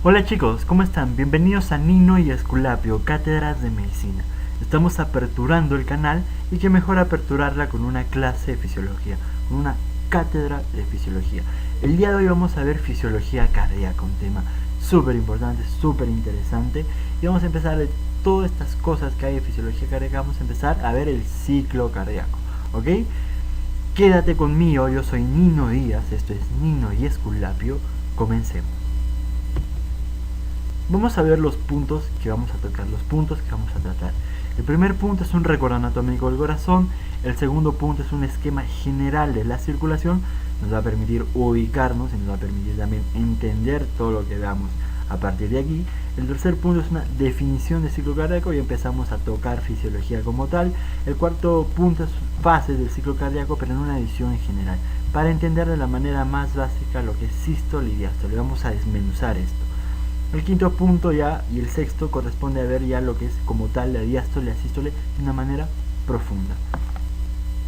Hola chicos, ¿cómo están? Bienvenidos a Nino y Esculapio, Cátedras de Medicina. Estamos aperturando el canal y qué mejor aperturarla con una clase de fisiología, con una cátedra de fisiología. El día de hoy vamos a ver fisiología cardíaca, un tema súper importante, súper interesante. Y vamos a empezar de todas estas cosas que hay de fisiología cardíaca, vamos a empezar a ver el ciclo cardíaco, ¿ok? Quédate conmigo, yo soy Nino Díaz, esto es Nino y Esculapio, comencemos. Vamos a ver los puntos que vamos a tocar, los puntos que vamos a tratar. El primer punto es un récord anatómico del corazón. El segundo punto es un esquema general de la circulación. Nos va a permitir ubicarnos y nos va a permitir también entender todo lo que veamos a partir de aquí. El tercer punto es una definición de ciclo cardíaco y empezamos a tocar fisiología como tal. El cuarto punto es fases del ciclo cardíaco, pero en una visión en general, para entender de la manera más básica lo que es sístole y diástole. Vamos a desmenuzar esto. El quinto punto ya y el sexto corresponde a ver ya lo que es como tal la diástole y la sístole de una manera profunda.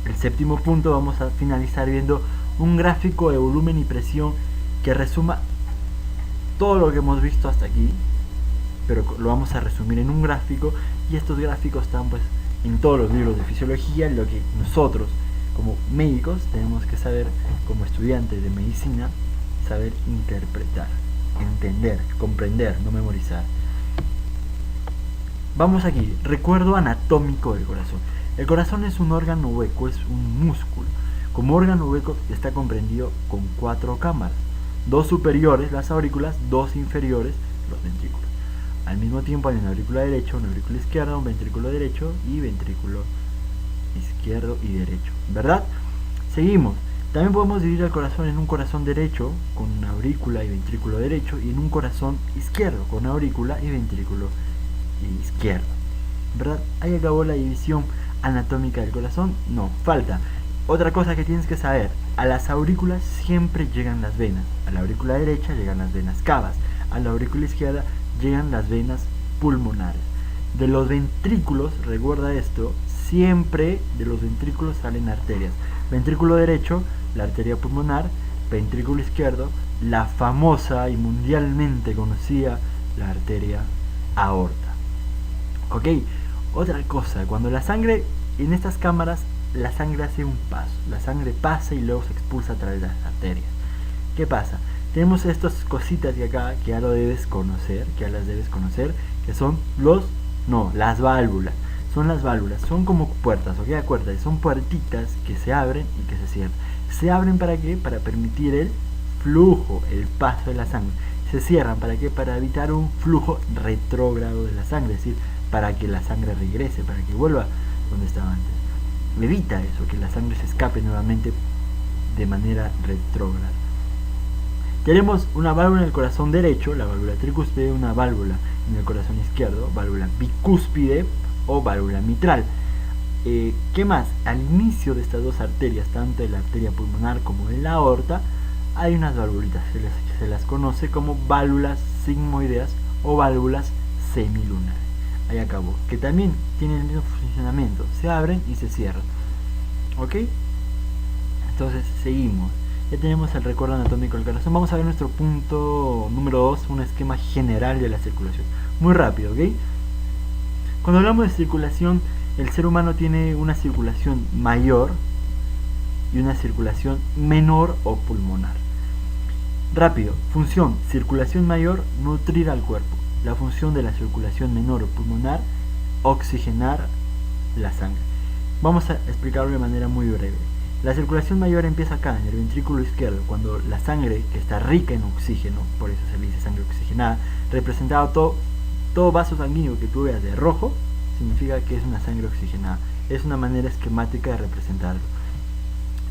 El séptimo punto vamos a finalizar viendo un gráfico de volumen y presión que resuma todo lo que hemos visto hasta aquí, pero lo vamos a resumir en un gráfico, y estos gráficos están pues en todos los libros de fisiología, lo que nosotros como médicos tenemos que saber, como estudiantes de medicina, saber interpretar, entender, comprender, no memorizar. Vamos aquí, recuerdo anatómico del corazón. El corazón es un órgano hueco, es un músculo. Como órgano hueco está comprendido con 4 cámaras, 2 superiores, las aurículas, 2 inferiores, los ventrículos. Al mismo tiempo hay una aurícula derecha, una aurícula izquierda, un ventrículo derecho y ventrículo izquierdo y derecho, ¿verdad? Seguimos. También podemos dividir el corazón en un corazón derecho con una aurícula y ventrículo derecho, y en un corazón izquierdo con aurícula y ventrículo izquierdo, ¿verdad? Ahí acabó la división anatómica del corazón. No, falta otra cosa que tienes que saber. A las aurículas siempre llegan las venas. A la aurícula derecha llegan las venas cavas. A la aurícula izquierda llegan las venas pulmonares. De los ventrículos, recuerda esto, siempre de los ventrículos salen arterias. Ventrículo derecho, la arteria pulmonar. Ventrículo izquierdo, la famosa y mundialmente conocida, la arteria aorta. Ok, otra cosa, cuando la sangre, en estas cámaras, la sangre hace un paso, la sangre pasa y luego se expulsa a través de las arterias. ¿Qué pasa? Tenemos estas cositas de acá que ya lo debes conocer, que ya las debes conocer, que son las válvulas. Son las válvulas, son como puertas, ¿ok? Acuérdate, son puertitas que se abren y que se cierran. ¿Se abren para qué? Para permitir el flujo, el paso de la sangre. Se cierran para qué? Para evitar un flujo retrógrado de la sangre, es decir, para que la sangre regrese, para que vuelva donde estaba antes. Evita eso, que la sangre se escape nuevamente de manera retrógrada. Tenemos una válvula en el corazón derecho, la válvula tricúspide, una válvula en el corazón izquierdo, válvula bicúspide o válvula mitral. ¿Qué más? Al inicio de estas dos arterias, tanto de la arteria pulmonar como de la aorta, hay unas valvulitas, se las conoce como válvulas sigmoideas o válvulas semilunares. Ahí acabó, que también tienen el mismo funcionamiento, se abren y se cierran. ¿Ok? Entonces seguimos. Ya tenemos el recuerdo anatómico del corazón. Vamos a ver nuestro punto número 2, un esquema general de la circulación. Muy rápido, ¿ok? Cuando hablamos de circulación, el ser humano tiene una circulación mayor y una circulación menor o pulmonar. Rápido, función, circulación mayor, nutrir al cuerpo. La función de la circulación menor o pulmonar, oxigenar la sangre. Vamos a explicarlo de manera muy breve. La circulación mayor empieza acá, en el ventrículo izquierdo, cuando la sangre, que está rica en oxígeno, por eso se le dice sangre oxigenada, representado todo vaso sanguíneo que tú veas de rojo, significa que es una sangre oxigenada. Es una manera esquemática de representarlo.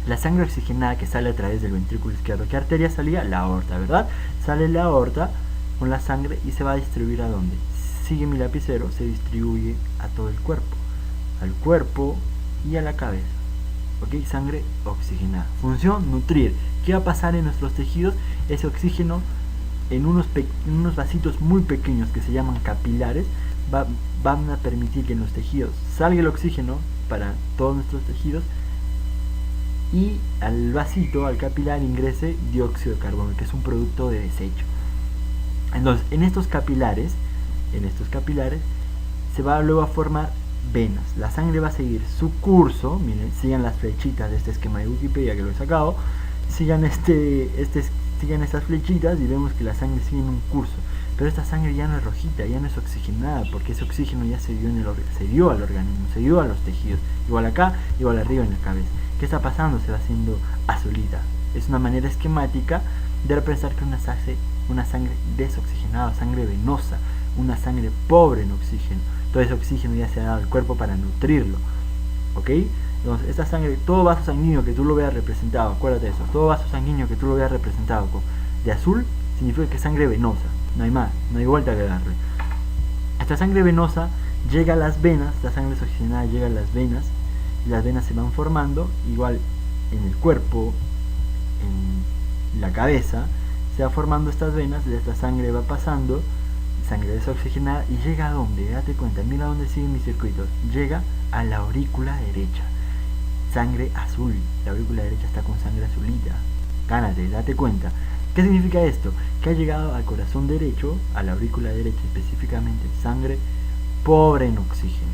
La sangre oxigenada que sale a través del ventrículo izquierdo, ¿qué arteria salía? La aorta, ¿verdad? Sale la aorta con la sangre y se va a distribuir ¿a dónde? Sigue mi lapicero, se distribuye a todo el cuerpo, al cuerpo y a la cabeza. ¿Ok? Sangre oxigenada. Función, nutrir. ¿Qué va a pasar en nuestros tejidos? Ese oxígeno en unos vasitos muy pequeños que se llaman capilares van a permitir que en los tejidos salga el oxígeno para todos nuestros tejidos y al vasito, al capilar, ingrese dióxido de carbono, que es un producto de desecho. Entonces, en estos capilares se va luego a formar venas. La sangre va a seguir su curso. Miren, sigan las flechitas de este esquema de Wikipedia que lo he sacado. Sigan sigan estas flechitas y vemos que la sangre sigue en un curso. Pero esta sangre ya no es rojita, ya no es oxigenada, porque ese oxígeno ya se dio al organismo, se dio a los tejidos. Igual acá, igual arriba en la cabeza. ¿Qué está pasando? Se va haciendo azulita. Es una manera esquemática de representar que una sangre desoxigenada, sangre venosa, una sangre pobre en oxígeno. Todo ese oxígeno ya se ha dado al cuerpo para nutrirlo. ¿Ok? Entonces, esta sangre, todo vaso sanguíneo que tú lo veas representado, acuérdate de eso, todo vaso sanguíneo que tú lo veas representado de azul, significa que es sangre venosa. No hay más, no hay vuelta que darle. Esta sangre venosa llega a las venas, la sangre desoxigenada llega a las venas, y las venas se van formando, igual en el cuerpo, en la cabeza, se va formando estas venas, y esta sangre va pasando, sangre desoxigenada, y llega a dónde, date cuenta, mira dónde siguen mis circuitos, llega a la aurícula derecha, sangre azul, la aurícula derecha está con sangre azulita, gánate, date cuenta. ¿Qué significa esto? Que ha llegado al corazón derecho, a la aurícula derecha específicamente, sangre pobre en oxígeno.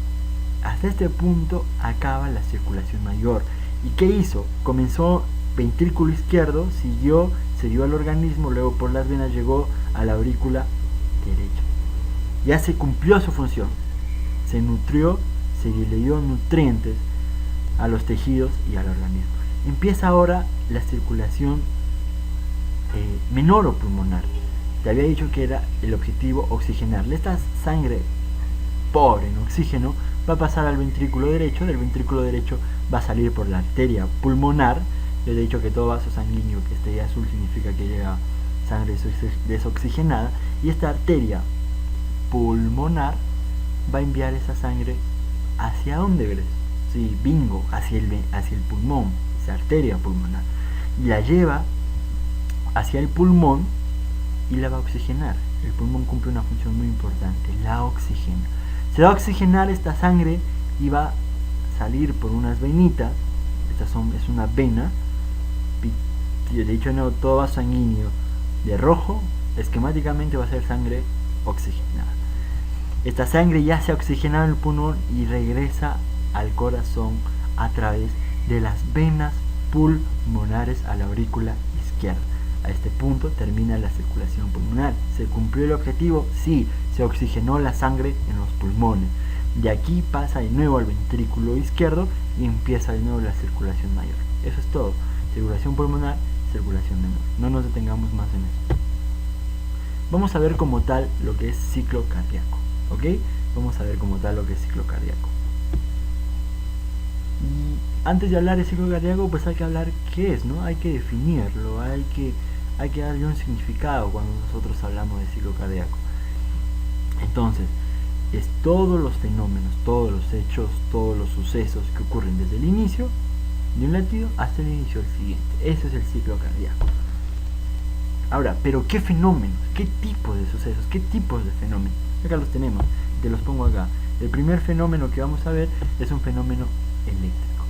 Hasta este punto acaba la circulación mayor. ¿Y qué hizo? Comenzó ventrículo izquierdo, siguió, se dio al organismo, luego por las venas llegó a la aurícula derecha. Ya se cumplió su función. Se nutrió, se le dio nutrientes a los tejidos y al organismo. Empieza ahora la circulación menor o pulmonar. Te había dicho que era el objetivo oxigenarle. Esta sangre pobre en oxígeno va a pasar al ventrículo derecho, del ventrículo derecho va a salir por la arteria pulmonar. Yo he dicho que todo vaso sanguíneo que esté azul significa que llega sangre desoxigenada, y esta arteria pulmonar va a enviar esa sangre ¿hacia dónde crees? Sí, bingo, hacia el pulmón, esa arteria pulmonar, y la lleva hacia el pulmón y la va a oxigenar. El pulmón cumple una función muy importante, la oxigena. Se va a oxigenar esta sangre y va a salir por unas venitas. Es una vena. De hecho, no, todo vaso sanguíneo de rojo esquemáticamente va a ser sangre oxigenada. Esta sangre ya se ha oxigenado en el pulmón y regresa al corazón a través de las venas pulmonares a la aurícula izquierda. A este punto termina la circulación pulmonar. ¿Se cumplió el objetivo? Sí, se oxigenó la sangre en los pulmones. De aquí pasa de nuevo al ventrículo izquierdo y empieza de nuevo la circulación mayor. Eso es todo. Circulación pulmonar, circulación menor. No nos detengamos más en eso. Vamos a ver como tal lo que es ciclo cardíaco. ¿Ok? Vamos a ver como tal lo que es ciclo cardíaco. Y antes de hablar de ciclo cardíaco, pues hay que hablar qué es, ¿no? Hay que definirlo, hay que darle un significado cuando nosotros hablamos de ciclo cardíaco. Entonces, es todos los fenómenos, todos los hechos, todos los sucesos que ocurren desde el inicio de un latido hasta el inicio del siguiente. Ese es el ciclo cardíaco. Ahora, ¿pero qué fenómenos? ¿Qué tipos de sucesos? ¿Qué tipos de fenómenos? Acá los tenemos, te los pongo acá. El primer fenómeno que vamos a ver es un fenómeno eléctrico.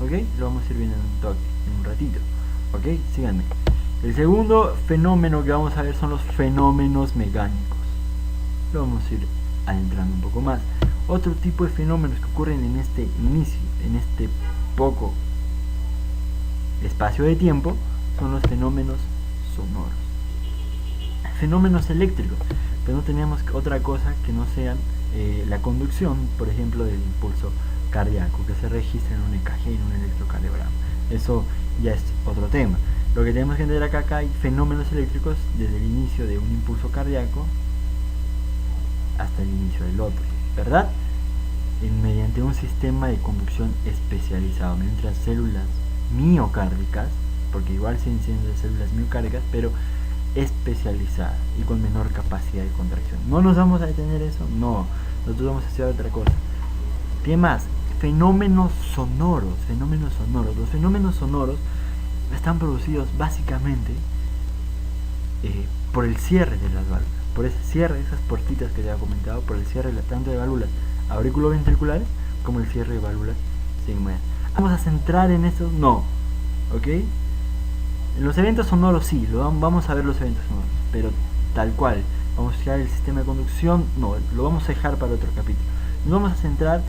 ¿Ok? Lo vamos a ir viendo en un toque, en un ratito. ¿Ok? Síganme. El segundo fenómeno que vamos a ver son los fenómenos mecánicos. Lo vamos a ir adentrando un poco más. Otro tipo de fenómenos que ocurren en este inicio, en este poco espacio de tiempo, son los fenómenos sonoros. Fenómenos eléctricos, pero no tenemos otra cosa que no sean la conducción, por ejemplo, del impulso cardíaco que se registra en un EKG, en un electrocardiograma. Eso ya es otro tema. Lo que tenemos que entender acá hay fenómenos eléctricos desde el inicio de un impulso cardíaco hasta el inicio del otro, ¿verdad? Mediante un sistema de conducción especializado, mientras células miocárdicas, porque igual siguen siendo células miocárdicas, pero especializadas y con menor capacidad de contracción. ¿No nos vamos a detener eso? No, nosotros vamos a hacer otra cosa. ¿Qué más? Fenómenos sonoros. Los fenómenos sonoros están producidos básicamente por el cierre de las válvulas, por ese cierre, esas puertitas que ya he comentado, por el cierre tanto de válvulas auriculoventriculares como el cierre de válvulas sigmoidales. ¿Vamos a centrar en eso? No. ¿Ok? En los eventos sonoros sí, vamos a ver los eventos sonoros, pero tal cual, vamos a estudiar el sistema de conducción, no, lo vamos a dejar para otro capítulo. Nos vamos a centrar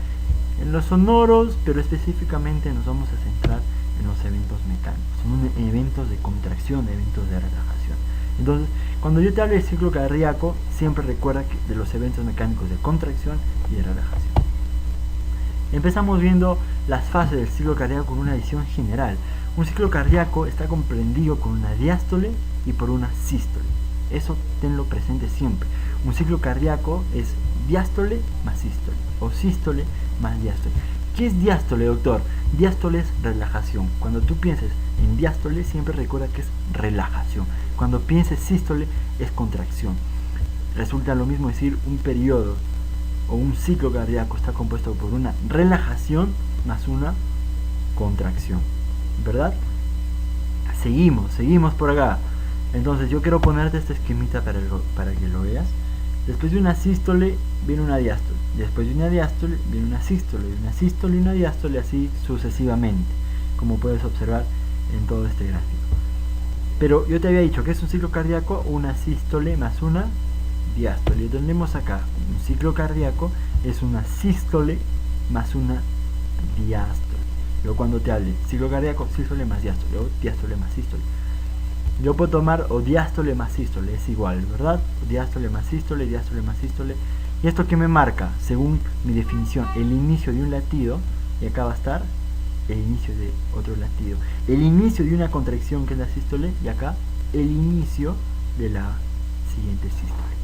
en los sonoros, pero específicamente nos vamos a centrar en los eventos mecánicos, son eventos de contracción, eventos de relajación. Entonces, cuando yo te hable del ciclo cardíaco, siempre recuerda que de los eventos mecánicos de contracción y de relajación. Empezamos viendo las fases del ciclo cardíaco con una visión general. Un ciclo cardíaco está comprendido con una diástole y por una sístole. Eso tenlo presente siempre. Un ciclo cardíaco es diástole más sístole o sístole más diástole. ¿Qué es diástole, doctor? Diástole es relajación. Cuando tú pienses en diástole, siempre recuerda que es relajación. Cuando pienses sístole, es contracción. Resulta lo mismo decir un periodo o un ciclo cardíaco está compuesto por una relajación más una contracción, ¿verdad? Seguimos por acá. Entonces yo quiero ponerte este esquemita para que lo veas. Después de una sístole viene una diástole, después de una diástole viene una sístole, y una sístole y una diástole, así sucesivamente, como puedes observar en todo este gráfico. Pero yo te había dicho que es un ciclo cardíaco, una sístole más una diástole. Y tenemos acá un ciclo cardíaco es una sístole más una diástole. Yo cuando te hable ciclo cardíaco, sístole más diástole o diástole más sístole, yo puedo tomar o diástole más sístole, es igual, ¿verdad? Diástole más sístole, diástole más sístole. ¿Y esto qué me marca? Según mi definición, el inicio de un latido, y acá va a estar el inicio de otro latido. El inicio de una contracción, que es la sístole, y acá el inicio de la siguiente sístole.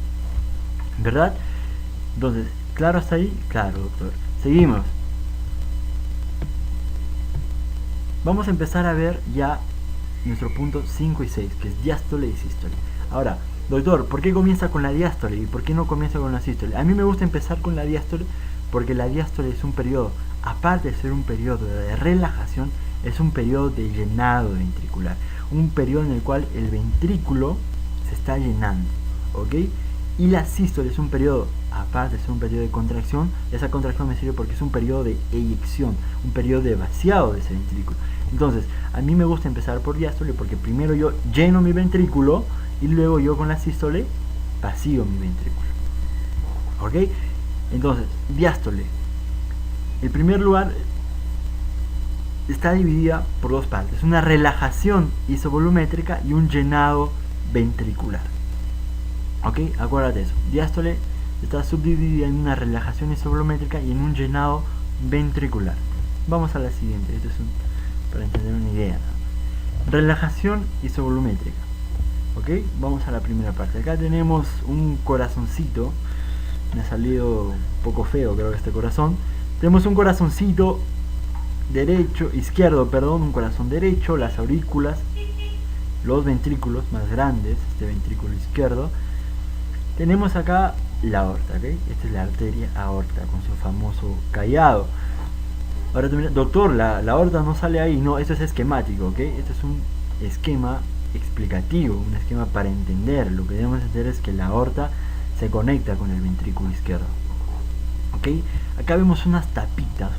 ¿Verdad? Entonces, ¿claro hasta ahí? Claro, doctor. Seguimos. Vamos a empezar a ver ya nuestro punto 5 y 6, que es diástole y sístole. Ahora, doctor, ¿por qué comienza con la diástole y por qué no comienza con la sístole? A mí me gusta empezar con la diástole porque la diástole es un periodo, aparte de ser un periodo de relajación, es un periodo de llenado ventricular, un periodo en el cual el ventrículo se está llenando, ¿ok? Y la sístole es un periodo, aparte de ser un periodo de contracción, esa contracción me sirve porque es un periodo de eyección, un periodo de vaciado de ese ventrículo. Entonces, a mí me gusta empezar por diástole porque primero yo lleno mi ventrículo y luego yo con la sístole vacío mi ventrículo. ¿Ok? Entonces, diástole. En primer lugar, está dividida por dos partes: una relajación isovolumétrica y un llenado ventricular. ¿Ok? Acuérdate eso. Diástole está subdividida en una relajación isovolumétrica y en un llenado ventricular. Vamos a la siguiente. Esto es para entender una idea. Relajación isovolumétrica. ¿Ok? Vamos a la primera parte. Acá tenemos un corazoncito. Me ha salido un poco feo, creo que este corazón. Tenemos un corazoncito izquierdo, un corazón derecho, las aurículas, los ventrículos más grandes, este ventrículo izquierdo. Tenemos acá la aorta, ¿ok? Esta es la arteria aorta con su famoso callado. Ahora tú miras, doctor, la aorta no sale ahí. No, esto es esquemático, ¿ok? Esto es un esquema explicativo, un esquema para entender. Lo que debemos entender es que la aorta se conecta con el ventrículo izquierdo, ¿ok? Acá vemos unas tapitas.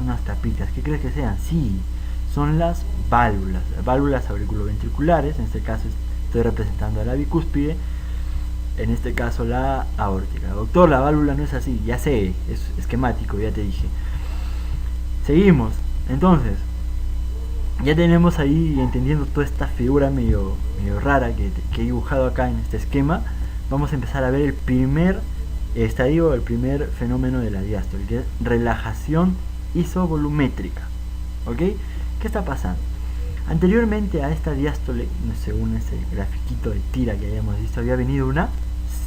¿Qué crees que sean? Sí, son las válvulas auriculoventriculares. En este caso estoy representando a la bicúspide, en este caso la aórtica. Doctor, la válvula no es así. Ya sé, es esquemático, ya te dije. Seguimos. Entonces, ya tenemos ahí, entendiendo toda esta figura medio rara que he dibujado acá en este esquema. Vamos a empezar a ver el primer estadio, el primer fenómeno de la diástole, que es relajación isovolumétrica. ¿Ok? ¿Qué está pasando? Anteriormente a esta diástole, según ese grafiquito de tira que habíamos visto, había venido una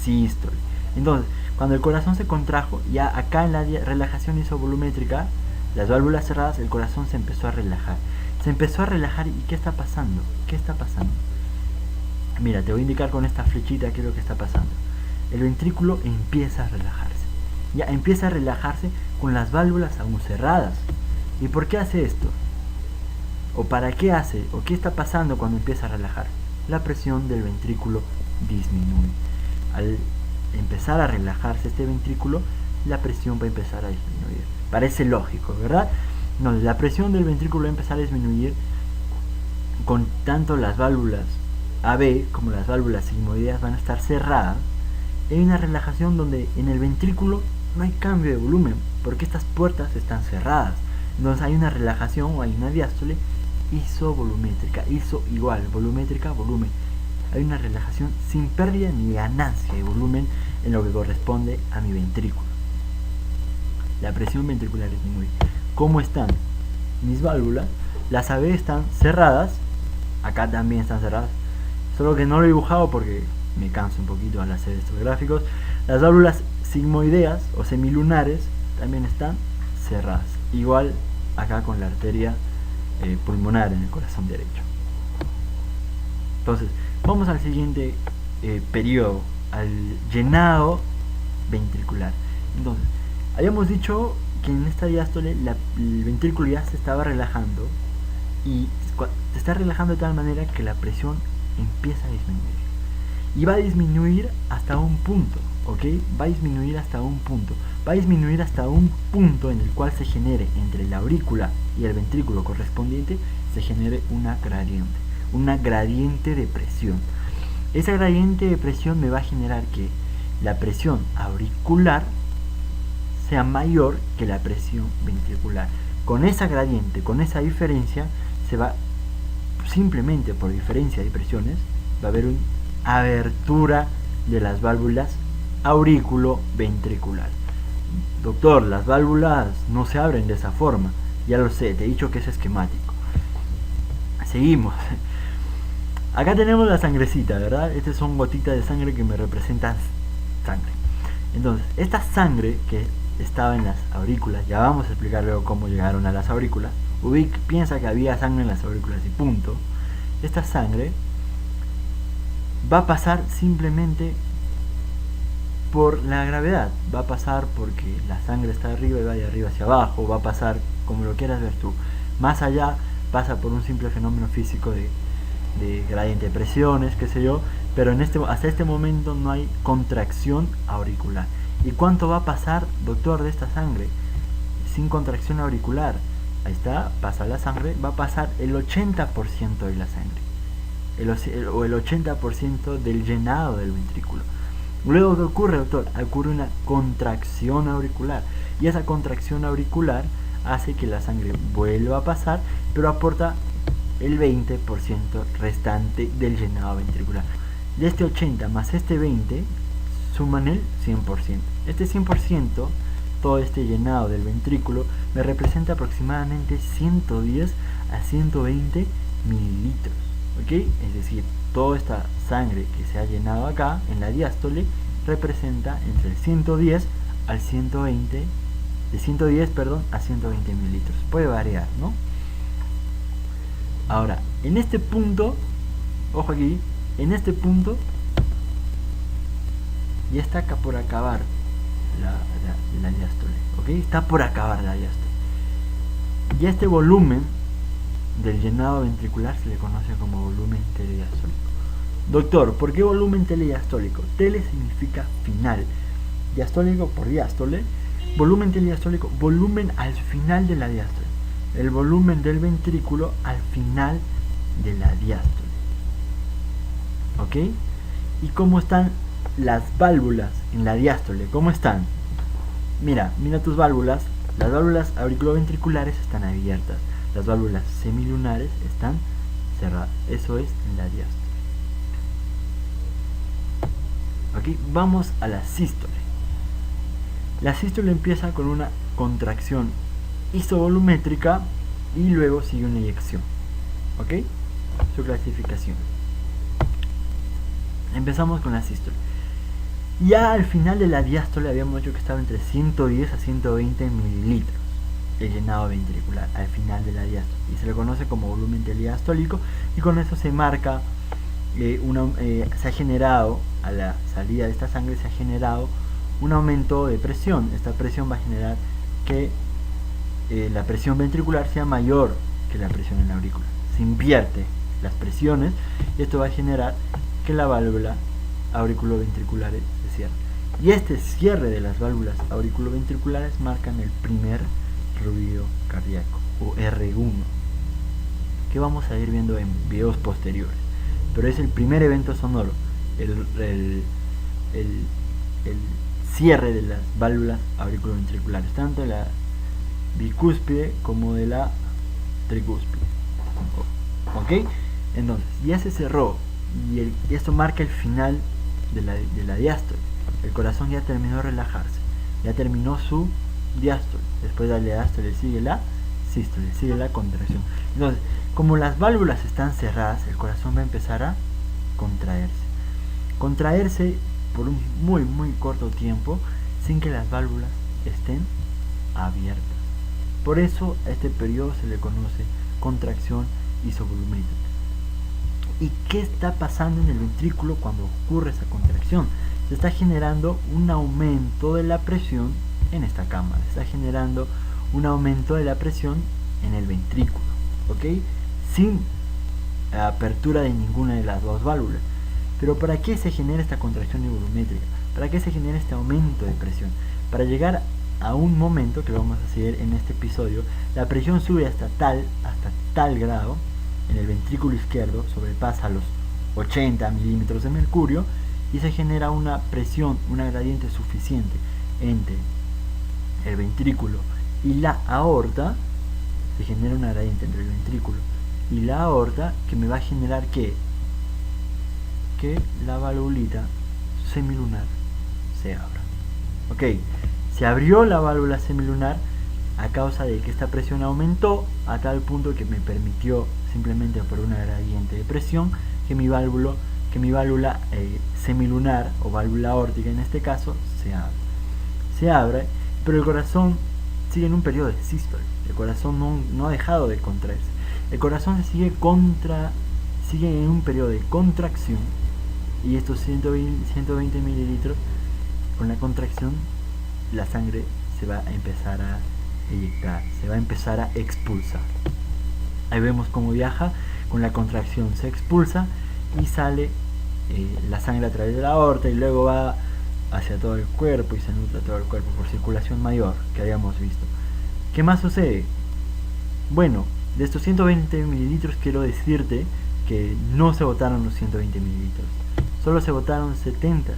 sístole. Entonces, cuando el corazón se contrajo, ya acá en la relajación isovolumétrica, las válvulas cerradas, el corazón se empezó a relajar. ¿Y qué está pasando? Mira, te voy a indicar con esta flechita qué es lo que está pasando. El ventrículo empieza a relajarse. Ya empieza a relajarse con las válvulas aún cerradas. ¿Y por qué hace esto? ¿O para qué hace? ¿O qué está pasando cuando empieza a relajar? La presión del ventrículo disminuye. Al empezar a relajarse este ventrículo, la presión va a empezar a disminuir. Parece lógico, ¿verdad? No, la presión del ventrículo va a empezar a disminuir con tanto las válvulas AB como las válvulas sigmoideas van a estar cerradas hay una relajación donde en el ventrículo no hay cambio de volumen, porque estas puertas están cerradas. Entonces hay una relajación o hay una diástole isovolumétrica, iso igual, volumétrica, volumen. Hay una relajación sin pérdida ni ganancia de volumen en lo que corresponde a mi ventrículo. La presión ventricular disminuye. ¿Cómo están mis válvulas? Las AB están cerradas, acá también están cerradas, solo que no lo he dibujado porque me canso un poquito al hacer estos gráficos. Las válvulas sigmoideas o semilunares también están cerradas, igual acá con la arteria pulmonar en el corazón derecho. Entonces vamos al siguiente periodo, al llenado ventricular. Entonces habíamos dicho que en esta diástole el ventrículo ya se estaba relajando, y se está relajando de tal manera que la presión empieza a disminuir, y va a disminuir hasta un punto, ¿ok? Va a disminuir hasta un punto, en el cual se genere entre la aurícula y el ventrículo correspondiente, se genere una gradiente de presión. Esa gradiente de presión me va a generar que la presión auricular sea mayor que la presión ventricular. Con esa gradiente, con esa diferencia, se va, simplemente por diferencia de presiones, va a haber una abertura de las válvulas aurículo-ventricular. Doctor, las válvulas no se abren de esa forma. Ya lo sé, te he dicho que es esquemático. Seguimos. Acá tenemos la sangrecita, ¿verdad? Estas son gotitas de sangre que me representan sangre. Entonces, esta sangre que estaba en las aurículas, ya vamos a explicar luego cómo llegaron a las aurículas. Ubik piensa que había sangre en las aurículas y punto. Esta sangre va a pasar simplemente por la gravedad, va a pasar porque la sangre está arriba y va de arriba hacia abajo, va a pasar como lo quieras ver tú. Más allá pasa por un simple fenómeno físico de gradiente de presiones, qué sé yo, pero hasta este momento no hay contracción auricular. ¿Y cuánto va a pasar, doctor, de esta sangre sin contracción auricular? Ahí está, pasa la sangre, va a pasar el 80% de la sangre, o el 80% del llenado del ventrículo. Luego, ¿qué ocurre, doctor? Ocurre una contracción auricular, y esa contracción auricular hace que la sangre vuelva a pasar, pero aporta el 20% restante del llenado ventricular. De este 80 más este 20 suman el 100%. Este 100%, todo este llenado del ventrículo, me representa aproximadamente 110 a 120 mililitros, ¿ok? Es decir, toda esta sangre que se ha llenado acá en la diástole representa entre el 110 al 120, de 110, perdón, a 120 mililitros. Puede variar, ¿no? Ahora, en este punto, ojo aquí, en este punto ya está acá por acabar la diástole, ¿ok? Está por acabar la diástole. Y este volumen del llenado ventricular se le conoce como volumen telediastólico. Doctor, ¿por qué volumen telediastólico? Tele significa final, diastólico por diástole, volumen telediastólico, volumen al final de la diástole, el volumen del ventrículo al final de la diástole, ¿ok? ¿Y cómo están las válvulas en la diástole? ¿Cómo están? Mira tus válvulas. Las válvulas auriculoventriculares están abiertas, las válvulas semilunares están cerradas. Eso es en la diástole. Aquí vamos a la sístole. La sístole empieza con una contracción isovolumétrica y luego sigue una eyección, ¿ok? Su clasificación. Empezamos con la sístole. Ya al final de la diástole habíamos dicho que estaba entre 110 a 120 mililitros el llenado ventricular al final de la diástole, y se le conoce como volumen telediastólico, y con eso se marca se ha generado, a la salida de esta sangre se ha generado un aumento de presión. Esta presión va a generar que la presión ventricular sea mayor que la presión en la aurícula. Se invierte las presiones y esto va a generar que la válvula auriculoventriculares se cierre. Y este cierre de las válvulas auriculoventriculares marcan el primer ruido cardíaco, o R1, que vamos a ir viendo en videos posteriores. Pero es el primer evento sonoro, el cierre de las válvulas auriculoventriculares, tanto de la bicúspide como de la tricúspide. ¿Ok? Entonces, ya se cerró y esto marca el final de la diástole. El corazón ya terminó de relajarse, ya terminó su diástole. Después de la diástole sigue la sístole, sigue la contracción. Entonces, como las válvulas están cerradas, el corazón va a empezar a contraerse por un muy corto tiempo sin que las válvulas estén abiertas. Por eso a este periodo se le conoce contracción isovolumétrica. ¿Y qué está pasando en el ventrículo cuando ocurre esa contracción? Se está generando un aumento de la presión en esta cámara, se está generando un aumento de la presión en el ventrículo, ¿ok? Sin apertura de ninguna de las dos válvulas. Pero ¿para qué se genera esta contracción volumétrica? ¿Para qué se genera este aumento de presión? Para llegar a un momento que vamos a seguir en este episodio, la presión sube hasta tal grado en el ventrículo izquierdo, sobrepasa los 80 milímetros de mercurio y se genera una presión, una gradiente suficiente entre el ventrículo y la aorta. Se genera una gradiente entre el ventrículo y la aorta que me va a generar que la valvulita semilunar se abra. Ok, se abrió la válvula semilunar a causa de que esta presión aumentó a tal punto que me permitió simplemente por una gradiente de presión que mi válvula semilunar o válvula aórtica en este caso se abre, pero el corazón sigue en un periodo de sístole. El corazón no ha dejado de contraerse. El corazón sigue en un periodo de contracción y estos 120 mililitros, con la contracción la sangre se va a empezar a eyectar, se va a empezar a expulsar. Ahí vemos cómo viaja, con la contracción se expulsa y sale la sangre a través de la aorta y luego va hacia todo el cuerpo y se nutre todo el cuerpo por circulación mayor que habíamos visto. ¿Qué más sucede? Bueno, de estos 120 mililitros quiero decirte que no se botaron los 120 mililitros, solo se botaron 70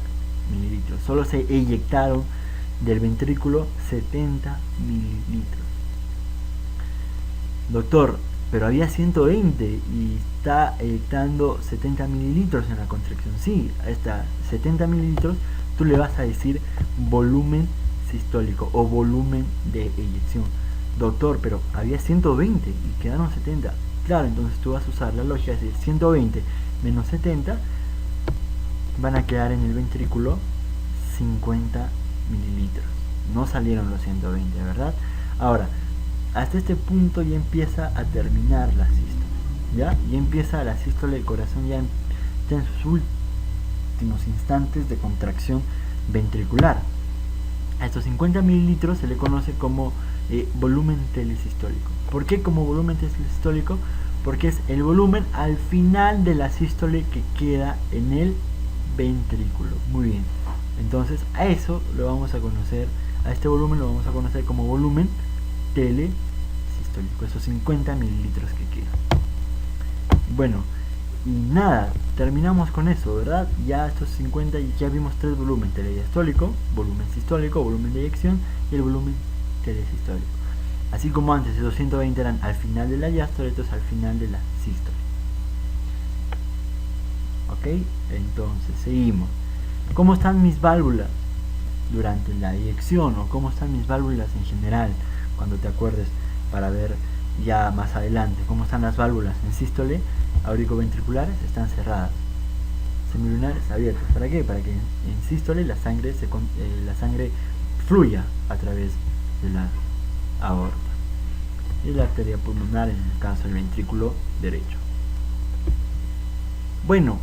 mililitros, solo se eyectaron del ventrículo 70 mililitros. Doctor, pero había 120 y está eyectando 70 mililitros en la contracción. Sí, a esta 70 mililitros tú le vas a decir volumen sistólico o volumen de eyección. Doctor, pero había 120 y quedaron 70. Claro, entonces tú vas a usar la lógica de decir 120 menos 70 van a quedar en el ventrículo 50 mililitros. No salieron los 120, ¿verdad? Ahora, hasta este punto ya empieza a terminar la sístole, ya empieza la sístole, el corazón ya está en sus últimos instantes de contracción ventricular. A estos 50 mililitros se le conoce como volumen telesistólico. ¿Por qué como volumen telesistólico? Porque es el volumen al final de la sístole que queda en el ventrículo. Muy bien, entonces a eso lo vamos a conocer, a este volumen lo vamos a conocer como volumen telesistólico, esos 50 mililitros que quedan. Bueno, y nada, terminamos con eso, ¿verdad? Ya estos 50, ya vimos tres volúmenes: telediastólico, volumen sistólico, volumen de eyección y el volumen telesistólico. Así como antes esos 120 eran al final de la diástole, estos al final de la sístole. Ok, entonces seguimos. ¿Cómo están mis válvulas durante la eyección? ¿O cómo están mis válvulas en general? Cuando te acuerdes, para ver ya más adelante cómo están las válvulas en sístole, auriculoventriculares están cerradas, semilunares abiertas. ¿Para qué? Para que en sístole la sangre fluya a través de la aorta y la arteria pulmonar, en el caso del ventrículo derecho. Bueno,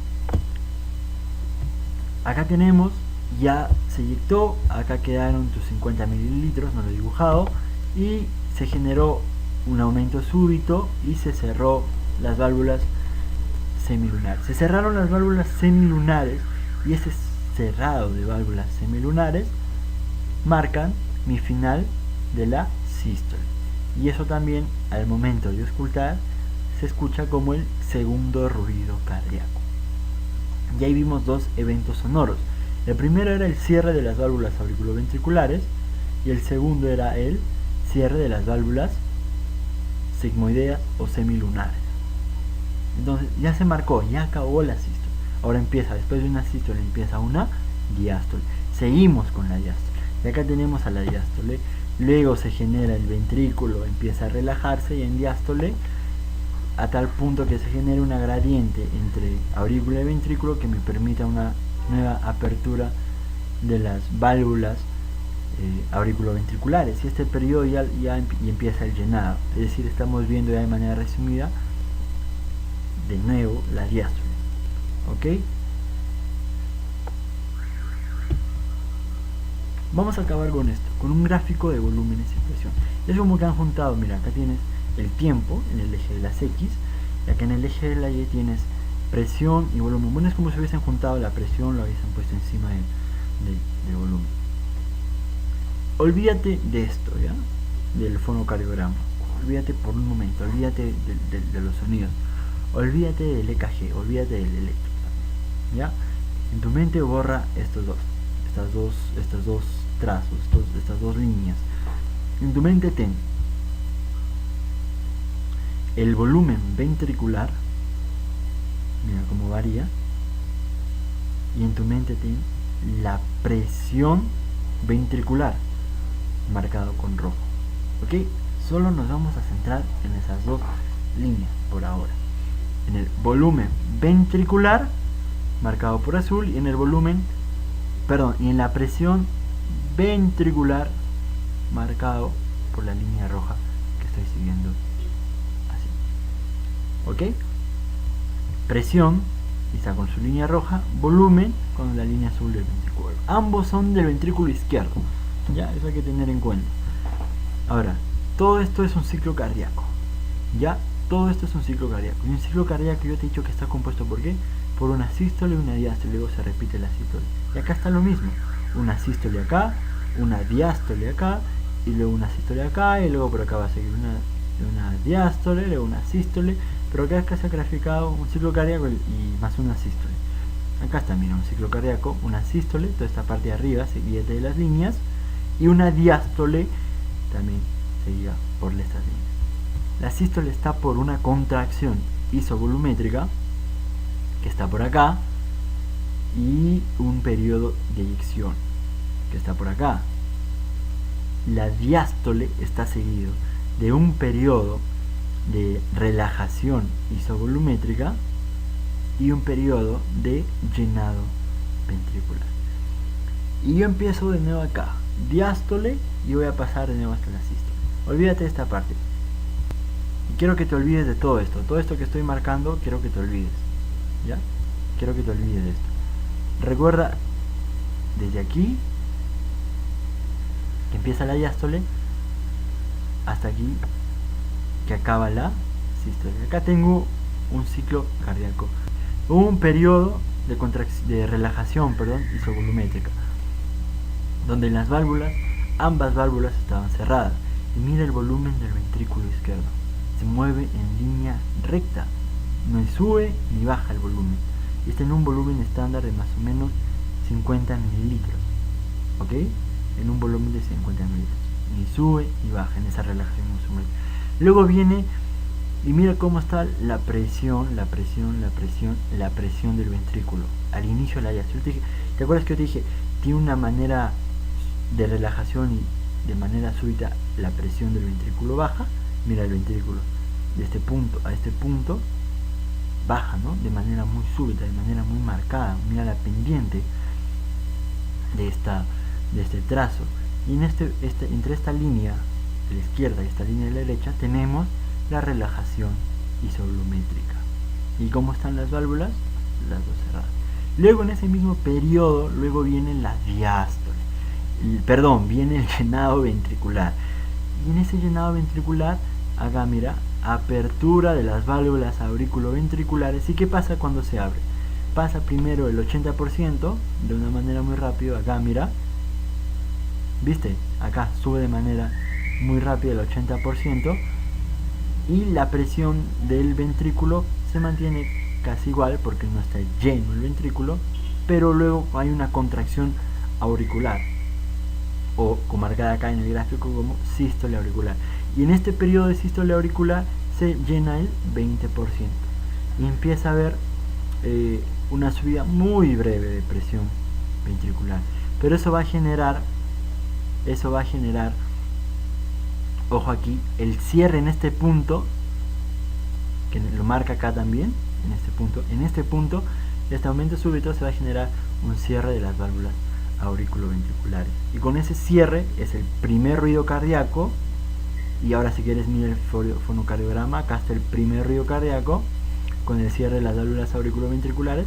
acá tenemos, ya se eyectó, acá quedaron tus 50 mililitros, no lo he dibujado, y se generó un aumento súbito y se cerró las válvulas semilunares. Se cerraron las válvulas semilunares y ese cerrado de válvulas semilunares marcan mi final de la sístole. Y eso también al momento de auscultar se escucha como el segundo ruido cardíaco. Y ahí vimos dos eventos sonoros. El primero era el cierre de las válvulas auriculoventriculares y el segundo era el cierre de las válvulas sigmoideas o semilunares. Entonces ya se marcó, ya acabó la sístole. Ahora empieza, después de una sístole empieza una diástole. Seguimos con la diástole. Y acá tenemos a la diástole. Luego se genera el ventrículo, empieza a relajarse y en diástole a tal punto que se genera una gradiente entre aurícula y ventrículo que me permita una nueva apertura de las válvulas auriculoventriculares. Y este periodo ya empieza el llenado. Es decir, estamos viendo ya de manera resumida de nuevo la diástole. ¿Ok? Vamos a acabar con esto, con un gráfico de volúmenes y presión. Es como que han juntado, mira, acá tienes el tiempo en el eje de las X, y acá en el eje de la Y tienes presión y volumen. Bueno, es como si hubiesen juntado la presión, lo hubiesen puesto encima del volumen. Olvídate de esto, ¿ya? Del fonocardiograma. Olvídate por un momento, olvídate de los sonidos. Olvídate del EKG, olvídate del electro, ¿ya? En tu mente borra estas dos trazos, estas dos líneas. En tu mente ten el volumen ventricular, mira cómo varía, y en tu mente ten la presión ventricular, marcado con rojo. ¿Ok? Solo nos vamos a centrar en esas dos líneas por ahora. En el volumen ventricular, marcado por azul, y en el volumen, y en la presión ventricular, marcado por la línea roja que estoy siguiendo así. ¿Ok? Presión está con su línea roja, volumen con la línea azul del ventrículo. Ambos son del ventrículo izquierdo. Ya, eso hay que tener en cuenta. Ahora, todo esto es un ciclo cardíaco. Ya, todo esto es un ciclo cardíaco. Y un ciclo cardíaco yo te he dicho que está compuesto ¿por qué? Por una sístole y una diástole. Luego se repite la sístole. Y acá está lo mismo. Una sístole acá, una diástole acá, y luego una sístole acá, y luego por acá va a seguir una diástole, luego una sístole. Pero acá se ha graficado un ciclo cardíaco y más una sístole. Acá está, mira, un ciclo cardíaco, una sístole, toda esta parte de arriba seguida de las líneas, y una diástole también seguida por estas líneas. La sístole está por una contracción isovolumétrica, que está por acá, y un periodo de eyección, que está por acá. La diástole está seguido de un periodo de relajación isovolumétrica y un periodo de llenado ventricular. Y yo empiezo de nuevo acá, diástole, y voy a pasar de nuevo hasta la sístole. Olvídate de esta parte. Y quiero que te olvides de todo esto que estoy marcando, quiero que te olvides. ¿Ya? Quiero que te olvides de esto. Recuerda, desde aquí, que empieza la diástole, hasta aquí, que acaba la sístole. Acá tengo un ciclo cardíaco. Hubo un periodo de relajación, isovolumétrica, donde las válvulas, ambas válvulas estaban cerradas. Y mira el volumen del ventrículo izquierdo. Se mueve en línea recta. No sube ni baja el volumen. Está en un volumen estándar de más o menos 50 mililitros. ¿Ok? En un volumen de 50 mililitros. Ni sube ni baja en esa relajación isovolumétrica. Luego viene y mira cómo está la presión del ventrículo al inicio de la diástole. ¿Te acuerdas que yo te dije? Tiene una manera de relajación y de manera súbita la presión del ventrículo baja. Mira el ventrículo de este punto a este punto baja, ¿no? De manera muy súbita, de manera muy marcada. Mira la pendiente de este trazo. Y entre esta línea de la izquierda y esta línea de la derecha tenemos la relajación isovolumétrica. ¿Y cómo están las válvulas? Las dos cerradas. Luego en ese mismo periodo, luego viene la diástole. Viene el llenado ventricular. Y en ese llenado ventricular, acá mira, apertura de las válvulas auriculoventriculares. ¿Y qué pasa cuando se abre? Pasa primero el 80% de una manera muy rápida. Acá mira, ¿viste? Acá sube de manera muy rápida el 80%. Y la presión del ventrículo se mantiene casi igual porque no está lleno el ventrículo, pero luego hay una contracción auricular, o marcada acá en el gráfico como sístole auricular. Y en este periodo de sístole auricular se llena el 20% y empieza a haber una subida muy breve de presión ventricular. Pero eso va a generar, ojo aquí, el cierre en este punto, que lo marca acá también, en este punto, este aumento súbito se va a generar un cierre de las válvulas auriculoventriculares. Y con ese cierre es el primer ruido cardíaco. Y ahora si quieres mirar el fonocardiograma, acá está el primer ruido cardíaco con el cierre de las válvulas auriculoventriculares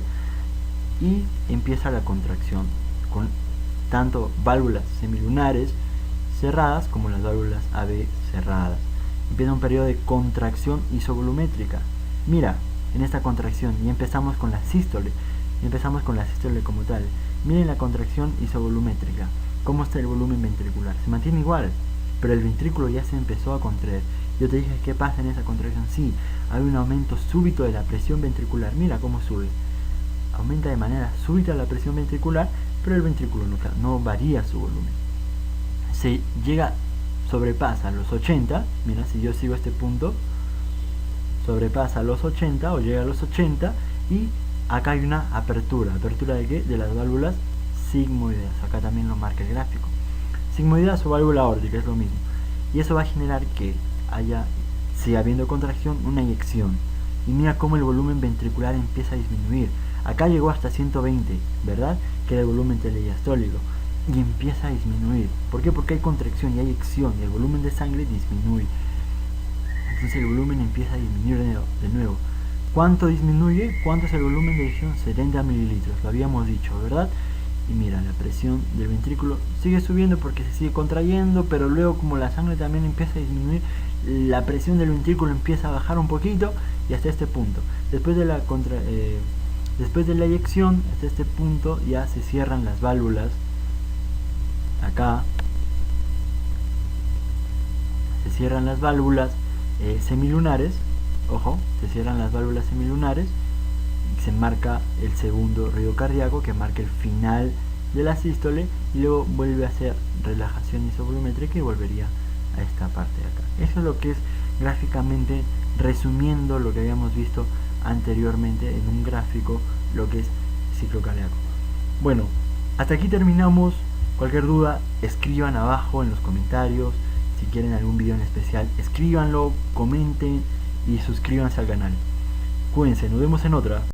y empieza la contracción con tanto válvulas semilunares cerradas como las válvulas AB cerradas. Empieza un periodo de contracción isovolumétrica. Mira, en esta contracción y empezamos con la sístole como tal. Miren la contracción isovolumétrica, cómo está el volumen ventricular, se mantiene igual, pero el ventrículo ya se empezó a contraer. Yo te dije, ¿qué pasa en esa contracción? Sí, hay un aumento súbito de la presión ventricular. Mira cómo sube, aumenta de manera súbita la presión ventricular, pero el ventrículo no varía su volumen. Se sobrepasa los 80, mira, si yo sigo este punto, sobrepasa los 80 o llega a los 80 y acá hay una apertura. ¿Apertura de qué? De las válvulas sigmoideas. Acá también lo marca el gráfico. Sigmoideas o válvula aórtica, es lo mismo. Y eso va a generar que siga habiendo contracción, una eyección. Y mira cómo el volumen ventricular empieza a disminuir. Acá llegó hasta 120, ¿verdad? Que era el volumen telediastólico. Y empieza a disminuir. ¿Por qué? Porque hay contracción y hay eyección y el volumen de sangre disminuye. Entonces el volumen empieza a disminuir de nuevo. ¿Cuánto disminuye? ¿Cuánto es el volumen de eyección? 70 mililitros, lo habíamos dicho, ¿verdad? Y mira, la presión del ventrículo sigue subiendo porque se sigue contrayendo, pero luego como la sangre también empieza a disminuir, la presión del ventrículo empieza a bajar un poquito y hasta este punto. Después de la eyección, hasta este punto ya se cierran las válvulas. Acá se cierran las válvulas semilunares. Ojo, se cierran las válvulas semilunares y se marca el segundo ruido cardíaco que marca el final de la sístole y luego vuelve a hacer relajación isovolumétrica y volvería a esta parte de acá. Eso es lo que es gráficamente, resumiendo lo que habíamos visto anteriormente en un gráfico, lo que es ciclo cardíaco. Bueno, hasta aquí terminamos. Cualquier duda, escriban abajo en los comentarios. Si quieren algún video en especial, escríbanlo, comenten y suscríbanse al canal. Cuídense, nos vemos en otra.